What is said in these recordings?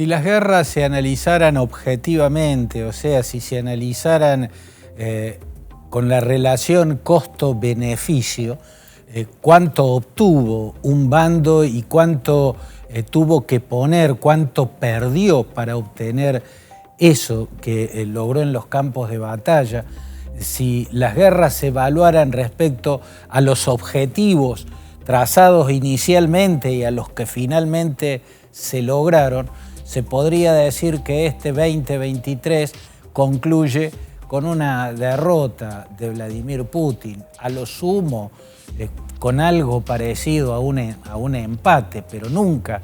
Si las guerras se analizaran objetivamente, o sea, si se analizaran con la relación costo-beneficio, cuánto obtuvo un bando y cuánto tuvo que poner, cuánto perdió para obtener eso que logró en los campos de batalla, si las guerras se evaluaran respecto a los objetivos trazados inicialmente y a los que finalmente se lograron, se podría decir que este 2023 concluye con una derrota de Vladimir Putin, a lo sumo con algo parecido a un empate, pero nunca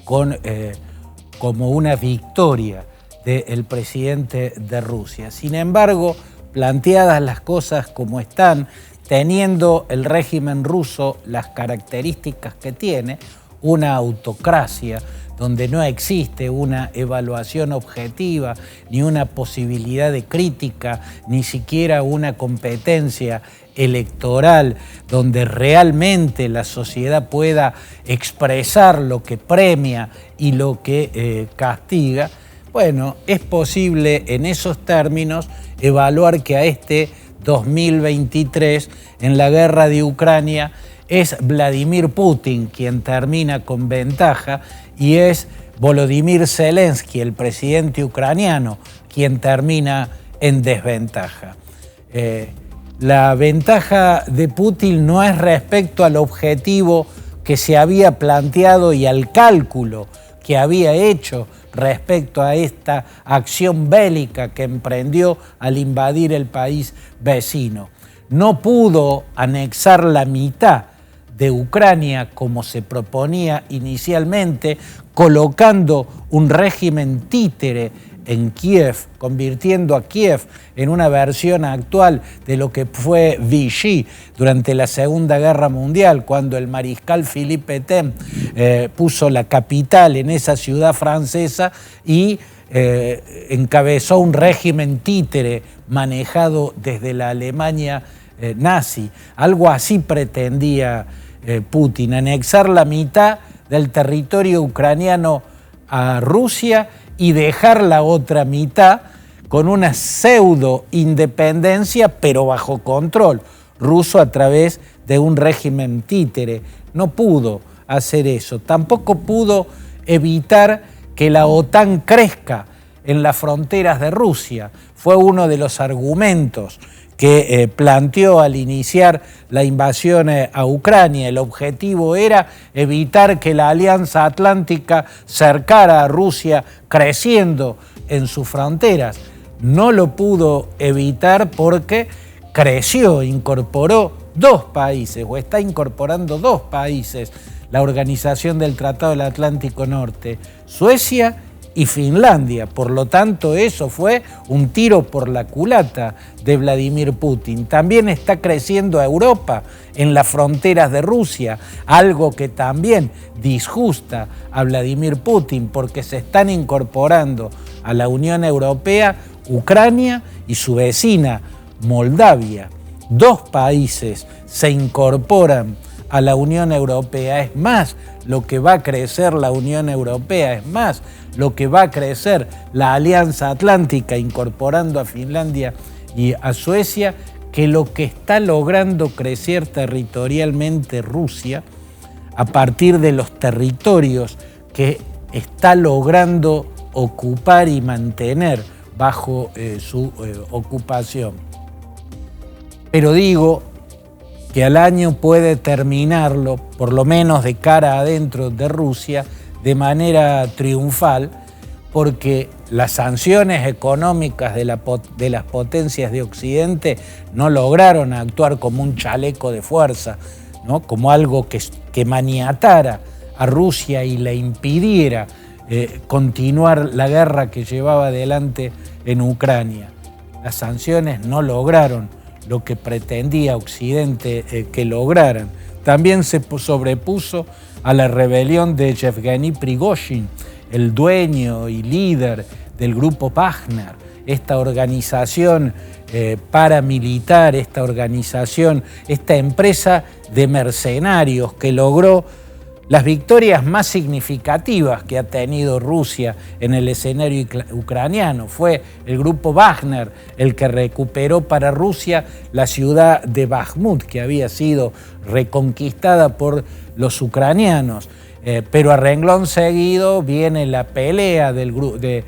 como una victoria del presidente de Rusia. Sin embargo, planteadas las cosas como están, teniendo el régimen ruso las características que tiene, una autocracia donde no existe una evaluación objetiva, ni una posibilidad de crítica, ni siquiera una competencia electoral donde realmente la sociedad pueda expresar lo que premia y lo que castiga. Bueno, es posible en esos términos evaluar que a este 2023, en la guerra de Ucrania, es Vladimir Putin quien termina con ventaja y es Volodymyr Zelensky, el presidente ucraniano, quien termina en desventaja. La ventaja de Putin no es respecto al objetivo que se había planteado y al cálculo que había hecho respecto a esta acción bélica que emprendió al invadir el país vecino. No pudo anexar la mitad de Ucrania como se proponía inicialmente, colocando un régimen títere en Kiev, convirtiendo a Kiev en una versión actual de lo que fue Vichy durante la Segunda Guerra Mundial, cuando el mariscal Philippe Pétain puso la capital en esa ciudad francesa y encabezó un régimen títere manejado desde la Alemania nazi. Algo así pretendía Putin, anexar la mitad del territorio ucraniano a Rusia y dejar la otra mitad con una pseudo independencia, pero bajo control ruso a través de un régimen títere. No pudo hacer eso. Tampoco pudo evitar que la OTAN crezca en las fronteras de Rusia. Fue uno de los argumentos que planteó al iniciar la invasión a Ucrania. El objetivo era evitar que la Alianza Atlántica cercara a Rusia creciendo en sus fronteras. No lo pudo evitar porque creció, incorporó 2 países o está incorporando 2 países la Organización del Tratado del Atlántico Norte, Suecia y Finlandia. Por lo tanto, eso fue un tiro por la culata de Vladimir Putin. También está creciendo Europa en las fronteras de Rusia, algo que también disgusta a Vladimir Putin porque se están incorporando a la Unión Europea Ucrania y su vecina Moldavia. 2 países se incorporan a la Unión Europea. Es más lo que va a crecer la Unión Europea, es más lo que va a crecer la Alianza Atlántica incorporando a Finlandia y a Suecia, que lo que está logrando crecer territorialmente Rusia a partir de los territorios que está logrando ocupar y mantener bajo su ocupación. Pero digo que al año puede terminarlo, por lo menos de cara adentro de Rusia, de manera triunfal, porque las sanciones económicas de las potencias de Occidente no lograron actuar como un chaleco de fuerza, ¿no? Como algo que maniatara a Rusia y le impidiera continuar la guerra que llevaba adelante en Ucrania. Las sanciones no lograron lo que pretendía Occidente que lograran. También se sobrepuso a la rebelión de Yevgeny Prigozhin, el dueño y líder del grupo Wagner, esta organización paramilitar, esta empresa de mercenarios que logró Las victorias más significativas que ha tenido Rusia en el escenario ucraniano fue el grupo Wagner, el que recuperó para Rusia la ciudad de Bakhmut, que había sido reconquistada por los ucranianos. Pero a renglón seguido viene la pelea de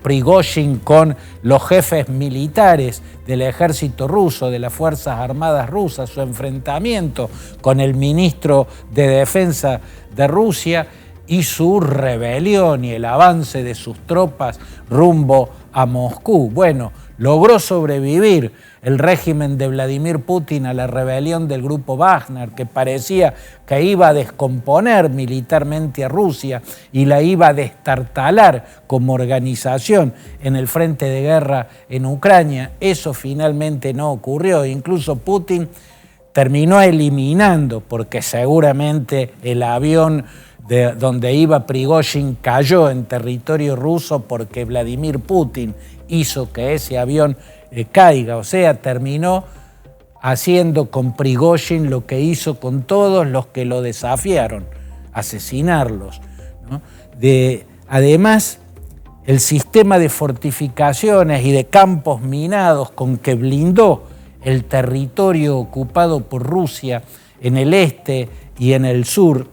Prigozhin con los jefes militares del ejército ruso, de las Fuerzas Armadas rusas, su enfrentamiento con el ministro de Defensa de Rusia y su rebelión y el avance de sus tropas rumbo a Moscú. Bueno, logró sobrevivir el régimen de Vladimir Putin a la rebelión del grupo Wagner, que parecía que iba a descomponer militarmente a Rusia y la iba a destartalar como organización en el frente de guerra en Ucrania. Eso finalmente no ocurrió. Incluso Putin terminó eliminando, porque seguramente el avión donde iba Prigozhin cayó en territorio ruso porque Vladimir Putin hizo que ese avión caiga, o sea, terminó haciendo con Prigozhin lo que hizo con todos los que lo desafiaron, asesinarlos, ¿no? Además, el sistema de fortificaciones y de campos minados con que blindó el territorio ocupado por Rusia en el este y en el sur,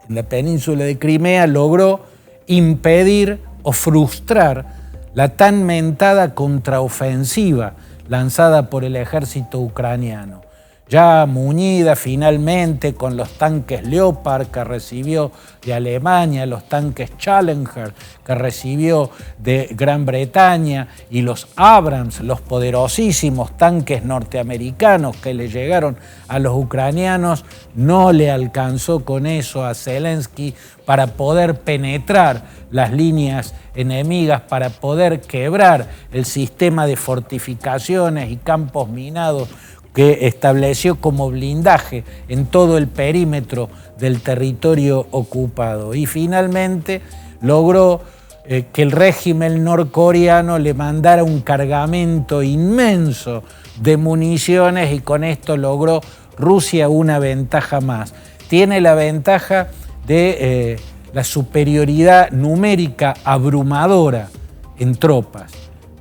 en la península de Crimea, logró impedir o frustrar la tan mentada contraofensiva lanzada por el ejército ucraniano, ya muñida finalmente con los tanques Leopard que recibió de Alemania, los tanques Challenger que recibió de Gran Bretaña y los Abrams, los poderosísimos tanques norteamericanos que le llegaron a los ucranianos. No le alcanzó con eso a Zelensky para poder penetrar las líneas enemigas, para poder quebrar el sistema de fortificaciones y campos minados que estableció como blindaje en todo el perímetro del territorio ocupado. Y finalmente logró que el régimen norcoreano le mandara un cargamento inmenso de municiones y con esto logró Rusia una ventaja más. Tiene la ventaja de la superioridad numérica abrumadora en tropas,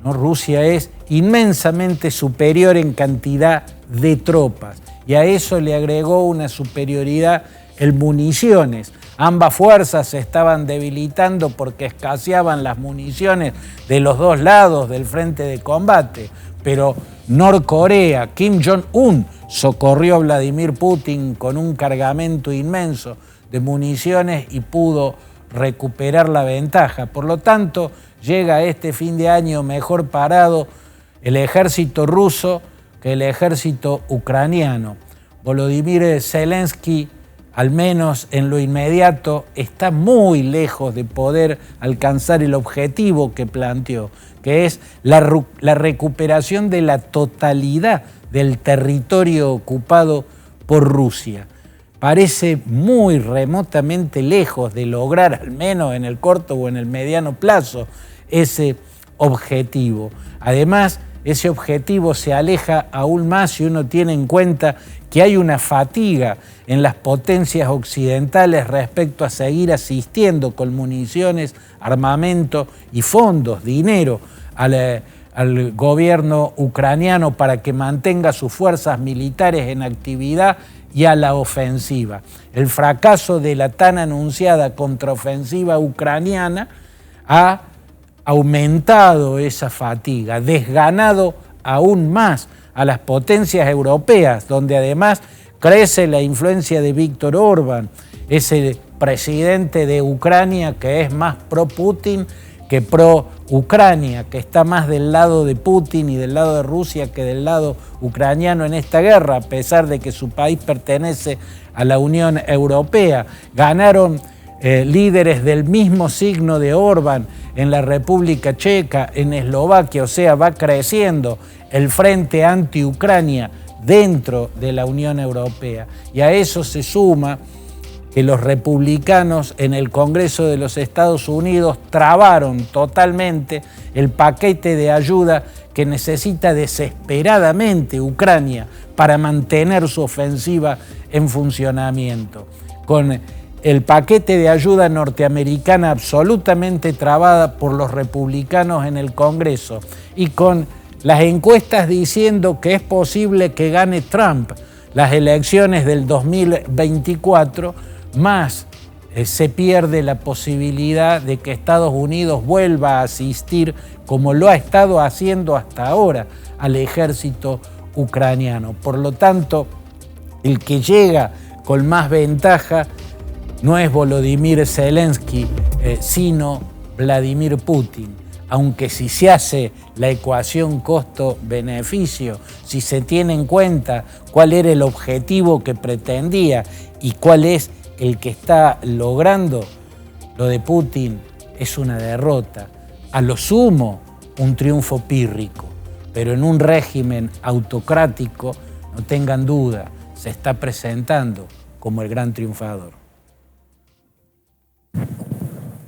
¿no? Rusia es inmensamente superior en cantidad de tropas y a eso le agregó una superioridad en municiones. Ambas fuerzas se estaban debilitando porque escaseaban las municiones de los dos lados del frente de combate, pero Norcorea, Kim Jong-un, socorrió a Vladimir Putin con un cargamento inmenso de municiones y pudo recuperar la ventaja. Por lo tanto, llega a este fin de año mejor parado el ejército ruso que el ejército ucraniano. Volodymyr Zelensky, al menos en lo inmediato, está muy lejos de poder alcanzar el objetivo que planteó, que es la recuperación de la totalidad del territorio ocupado por Rusia. Parece muy remotamente lejos de lograr, al menos en el corto o en el mediano plazo, ese objetivo. Además, ese objetivo se aleja aún más si uno tiene en cuenta que hay una fatiga en las potencias occidentales respecto a seguir asistiendo con municiones, armamento y fondos, dinero, al gobierno ucraniano para que mantenga sus fuerzas militares en actividad y a la ofensiva. El fracaso de la tan anunciada contraofensiva ucraniana ha aumentado esa fatiga, desganado aún más a las potencias europeas, donde además crece la influencia de Víctor Orbán, ese presidente de Ucrania que es más pro-Putin que pro-Ucrania, que está más del lado de Putin y del lado de Rusia que del lado ucraniano en esta guerra, a pesar de que su país pertenece a la Unión Europea. Ganaron líderes del mismo signo de Orbán en la República Checa, en Eslovaquia, o sea, va creciendo el frente anti-Ucrania dentro de la Unión Europea. Y a eso se suma que los republicanos en el Congreso de los Estados Unidos trabaron totalmente el paquete de ayuda que necesita desesperadamente Ucrania para mantener su ofensiva en funcionamiento. con el paquete de ayuda norteamericana absolutamente trabada por los republicanos en el Congreso y con las encuestas diciendo que es posible que gane Trump las elecciones del 2024, más se pierde la posibilidad de que Estados Unidos vuelva a asistir, como lo ha estado haciendo hasta ahora, al ejército ucraniano. Por lo tanto, el que llega con más ventaja no es Volodymyr Zelensky, sino Vladimir Putin. Aunque si se hace la ecuación costo-beneficio, si se tiene en cuenta cuál era el objetivo que pretendía y cuál es el que está logrando, lo de Putin es una derrota. A lo sumo, un triunfo pírrico, pero en un régimen autocrático, no tengan duda, se está presentando como el gran triunfador.